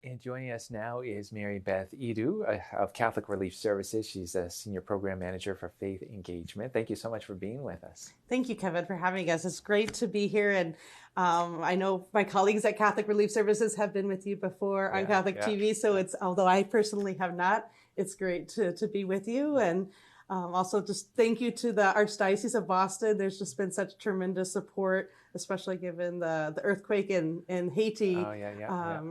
And joining us now is Mary Beth Iduh of Catholic Relief Services. She's a Senior Program Manager for Faith Engagement. Thank you so much for being with us. Thank you, Kevin, for having us. It's great to be here. And I know my colleagues at Catholic Relief Services have been with you before on Catholic TV. So although I personally have not, it's great to be with you. And also just thank you to the Archdiocese of Boston. There's just been such tremendous support, especially given the earthquake in Haiti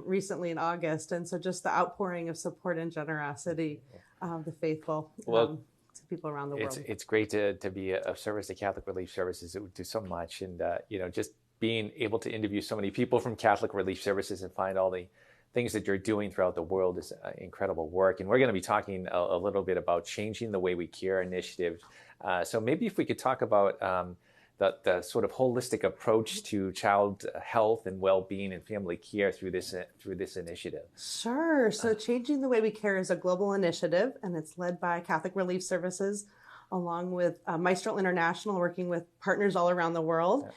recently in August. And so just the outpouring of support and generosity of the faithful. To people around the world. It's great to be of service to Catholic Relief Services. It would do so much. And, just being able to interview so many people from Catholic Relief Services and find all the things that you're doing throughout the world is incredible work. And we're going to be talking a little bit about Changing the Way We Care initiative. So maybe if we could talk about the sort of holistic approach to child health and well-being and family care through this initiative. Sure. So Changing the Way We Care is a global initiative, and it's led by Catholic Relief Services, along with Maestro International, working with partners all around the world.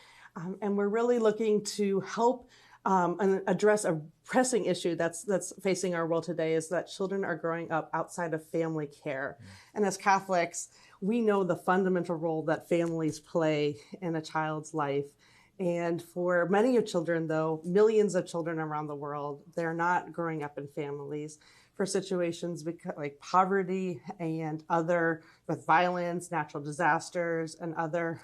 And we're really looking to help and address a pressing issue that's facing our world today, is that children are growing up outside of family care. And as Catholics, we know the fundamental role that families play in a child's life. And for many of children, though, millions of children around the world, they're not growing up in families for situations like poverty and other, with violence, natural disasters, and other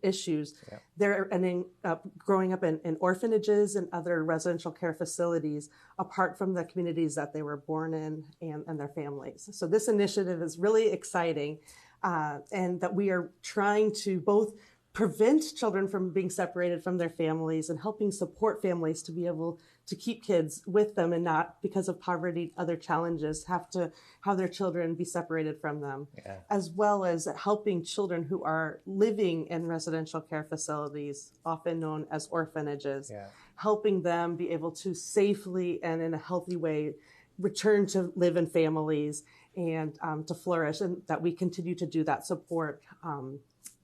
issues. They're ending up growing up in orphanages and other residential care facilities apart from the communities that they were born in and their families. So this initiative is really exciting, and that we are trying to both prevent children from being separated from their families and helping support families to be able to keep kids with them and not, because of poverty, other challenges, have to have their children be separated from them, as well as helping children who are living in residential care facilities, often known as orphanages, helping them be able to safely and in a healthy way return to live in families and to flourish, and that we continue to do that support.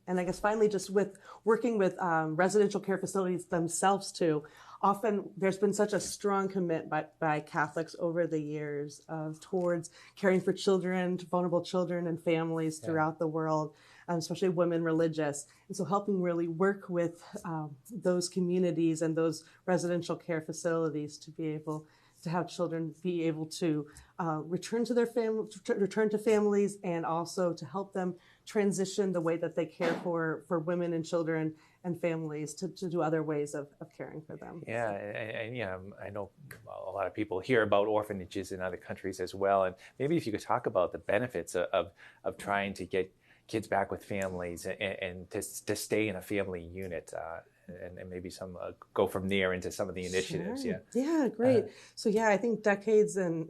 And I guess finally, just with working with residential care facilities themselves too, often there's been such a strong commitment by Catholics over the years towards caring for children, vulnerable children and families throughout the world, especially women religious. And so helping really work with those communities and those residential care facilities to be able to have children be able to return to their return to families, and also to help them transition the way that they care for women and children and families to do other ways of caring for them. And I know a lot of people hear about orphanages in other countries as well. And maybe if you could talk about the benefits of trying to get kids back with families and to stay in a family unit. And maybe some go from there into some of the initiatives. Sure. Yeah, great. So I think decades and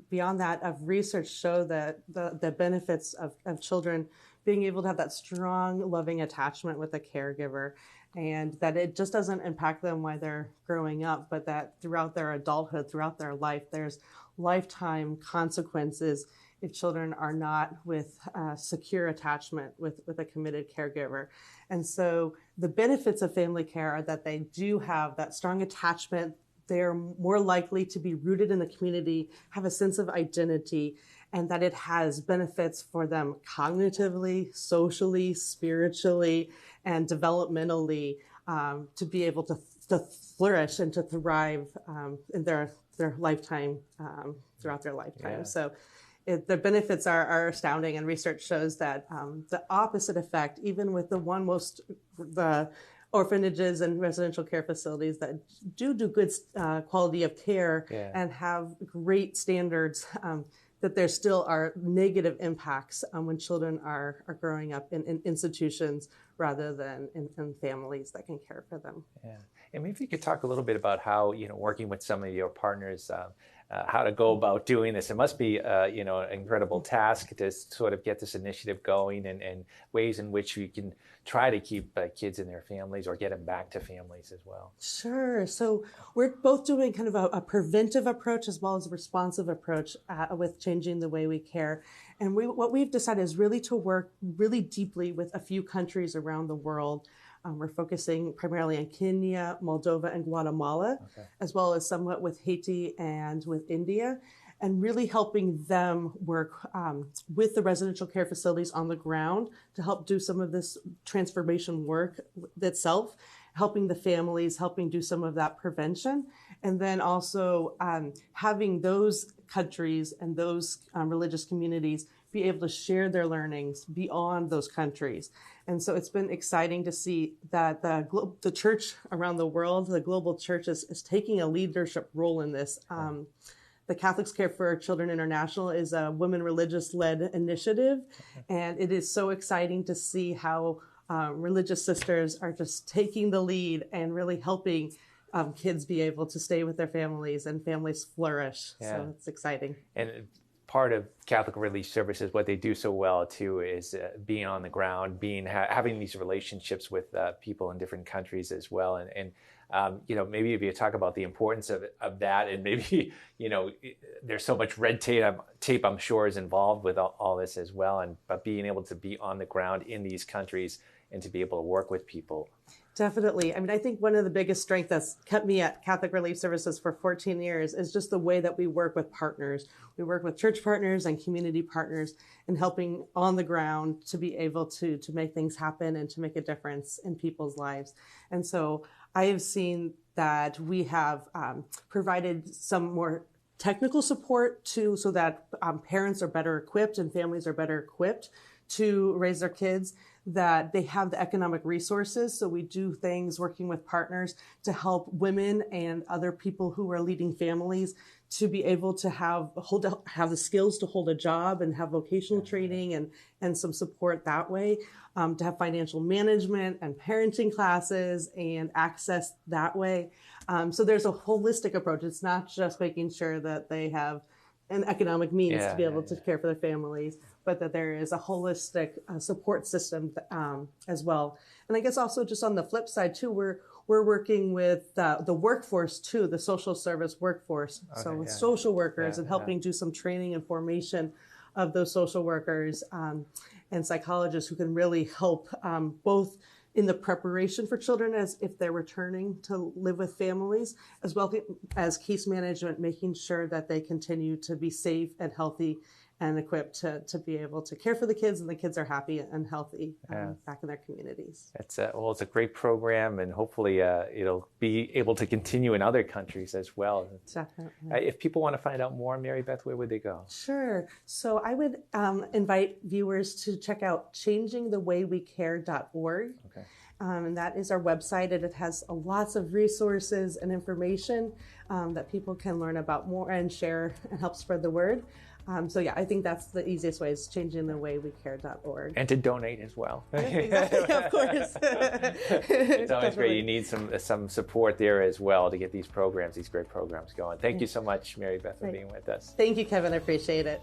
beyond that of research show that the benefits of children being able to have that strong, loving attachment with a caregiver, and that it just doesn't impact them while they're growing up, but that throughout their adulthood, throughout their life, there's lifetime consequences if children are not with secure attachment with a committed caregiver. And so the benefits of family care are that they do have that strong attachment. They're more likely to be rooted in the community, have a sense of identity, and that it has benefits for them cognitively, socially, spiritually, and developmentally, to be able to flourish and to thrive in their lifetime, throughout their lifetime. So the benefits are astounding, and research shows that the opposite effect, even with the orphanages and residential care facilities that do good quality of care and have great standards, that there still are negative impacts when children are growing up in institutions rather than in families that can care for them. And maybe you could talk a little bit about how, working with some of your partners, how to go about doing this. It must be, an incredible task to sort of get this initiative going, and ways in which you can try to keep kids in their families or get them back to families as well. Sure. So we're both doing kind of a preventive approach as well as a responsive approach with Changing the Way We Care. And what we've decided is really to work really deeply with a few countries around the world We're focusing primarily on Kenya, Moldova, and Guatemala, as well as somewhat with Haiti and with India, and really helping them work with the residential care facilities on the ground to help do some of this transformation work itself, helping the families, helping do some of that prevention, and then also having those countries and those religious communities be able to share their learnings beyond those countries. And so it's been exciting to see that the church around the world, the global church, is taking a leadership role in this. The Catholics Care for Our Children International is a women religious-led initiative, and it is so exciting to see how religious sisters are just taking the lead and really helping kids be able to stay with their families and families flourish. So it's exciting. And part of Catholic Relief Services, what they do so well too, is being on the ground, having these relationships with people in different countries as well. And maybe if you talk about the importance of that, and maybe, there's so much red tape I'm sure is involved with all this as well. But being able to be on the ground in these countries and to be able to work with people. Definitely. I mean, I think one of the biggest strengths that's kept me at Catholic Relief Services for 14 years is just the way that we work with partners. We work with church partners and community partners and helping on the ground to be able to make things happen and to make a difference in people's lives. And so I have seen that we have provided some more technical support so that parents are better equipped and families are better equipped to raise their kids, that they have the economic resources. So we do things working with partners to help women and other people who are leading families to be able to have the skills to hold a job and have vocational training and some support that way, to have financial management and parenting classes and access that way. So there's a holistic approach. It's not just making sure that they have an economic means to be able to care for their families, but that there is a holistic support system as well. And I guess also just on the flip side too, we're working with the workforce too, the social service workforce. So with social workers and helping do some training and formation of those social workers and psychologists who can really help both in the preparation for children as if they're returning to live with families, as well as case management, making sure that they continue to be safe and healthy and equipped to be able to care for the kids, and the kids are happy and healthy back in their communities. It's a great program, and hopefully it'll be able to continue in other countries as well. Definitely. If people want to find out more, Mary Beth, where would they go? Sure. So I would invite viewers to check out changingthewaywecare.org. Okay. And that is our website, and it has lots of resources and information that people can learn about more and share and help spread the word. I think that's the easiest way, is changingthewaywecare.org. And to donate as well. Yes, exactly, of course. It's always great. You need some support there as well to get these great programs going. Thank you so much, Mary Beth, for being with us. Thank you, Kevin. I appreciate it.